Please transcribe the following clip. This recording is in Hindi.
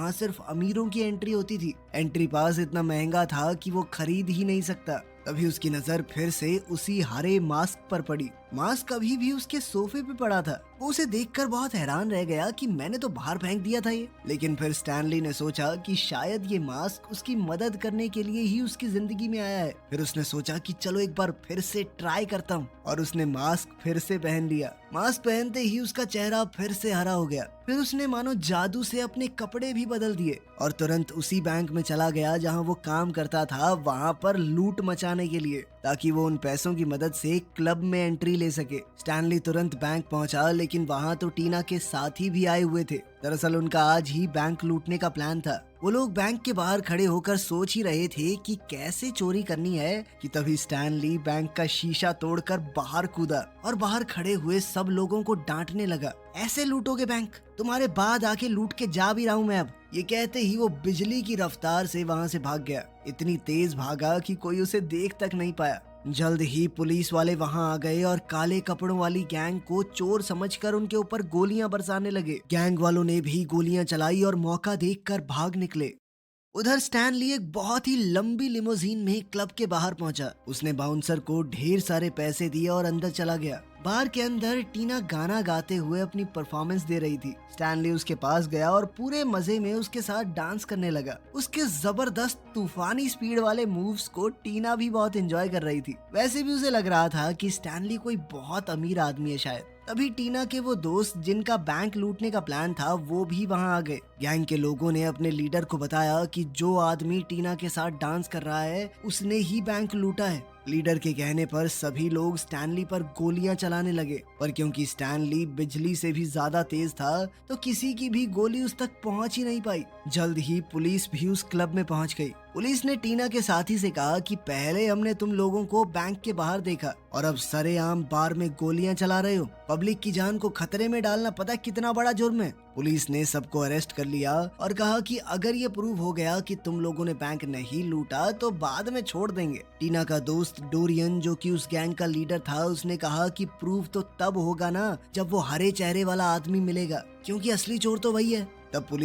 वहाँ सिर्फ अमीरों की एंट्री होती थी। एंट्री पास इतना महंगा था कि वो खरीद ही नहीं सकता। तभी उसकी नजर फिर से उसी हरे मास्क पर पड़ी। मास्क अभी भी उसके सोफे पे पड़ा था। वो उसे देखकर बहुत हैरान रह गया कि मैंने तो बाहर फेंक दिया था ये। लेकिन फिर स्टैनली ने सोचा कि शायद ये मास्क उसकी मदद करने के लिए ही उसकी जिंदगी में आया है। फिर उसने सोचा कि चलो एक बार फिर से ट्राई करता हूँ, और उसने मास्क फिर से पहन लिया। मास्क पहनते ही उसका चेहरा फिर से हरा हो गया। फिर उसने मानो जादू से अपने कपड़े भी बदल दिए और तुरंत उसी बैंक में चला गया जहाँ वो काम करता था, वहाँ पर लूट मचाने के लिए, ताकि वो उन पैसों की मदद से क्लब में एंट्री ले सके। स्टैनली तुरंत बैंक पहुंचा, लेकिन वहाँ तो टीना के साथी भी आए हुए थे। दरअसल उनका आज ही बैंक लूटने का प्लान था। वो लोग बैंक के बाहर खड़े होकर सोच ही रहे थे कि कैसे चोरी करनी है कि तभी स्टैनली बैंक का शीशा तोड़कर बाहर कूदा और बाहर खड़े हुए सब लोगों को डांटने लगा, ऐसे लूटोगे बैंक? तुम्हारे बाद आके लूट के जा भी रहा हूँ मैं अब। ये कहते ही वो बिजली की रफ्तार से वहाँ से भाग गया। इतनी तेज भागा कि कोई उसे देख तक नहीं पाया। जल्द ही पुलिस वाले वहां आ गए और काले कपड़ों वाली गैंग को चोर समझकर उनके ऊपर गोलियां बरसाने लगे। गैंग वालों ने भी गोलियां चलाई और मौका देखकर भाग निकले। उधर स्टैनली एक बहुत ही लंबी लिमोजीन में क्लब के बाहर पहुंचा। उसने बाउंसर को ढेर सारे पैसे दिए और अंदर चला गया। बार के अंदर टीना गाना गाते हुए अपनी परफॉर्मेंस दे रही थी। स्टैनली उसके पास गया और पूरे मजे में उसके साथ डांस करने लगा। उसके जबरदस्त तूफानी स्पीड वाले मूव्स को टीना भी बहुत एंजॉय कर रही थी। वैसे भी उसे लग रहा था कि स्टैनली कोई बहुत अमीर आदमी है शायद। तभी टीना के वो दोस्त जिनका बैंक लूटने का प्लान था, वो भी वहां आ गए। गैंग के लोगों ने अपने लीडर को बताया कि जो आदमी टीना के साथ डांस कर रहा है उसने ही बैंक लूटा है। लीडर के कहने पर सभी लोग स्टैनली पर गोलियां चलाने लगे, पर क्योंकि स्टैनली बिजली से भी ज्यादा तेज था तो किसी की भी गोली उस तक पहुंच ही नहीं पाई। जल्द ही पुलिस भी उस क्लब में पहुंच गई। पुलिस ने टीना के साथी से कहा कि पहले हमने तुम लोगों को बैंक के बाहर देखा और अब सरेआम बार में गोलियां चला रहे हो। पब्लिक की जान को खतरे में डालना पता कितना बड़ा जुर्म है। पुलिस ने सबको अरेस्ट कर लिया और कहा कि अगर ये प्रूव हो गया कि तुम लोगों ने बैंक नहीं लूटा तो बाद में छोड़ देंगे। टीना का दोस्त डोरियन, जो कि उस गैंग का लीडर था, उसने कहा कि प्रूफ तो तब होगा ना जब वो हरे चेहरे वाला आदमी मिलेगा, क्योंकि असली चोर तो वही है। तब पुलिस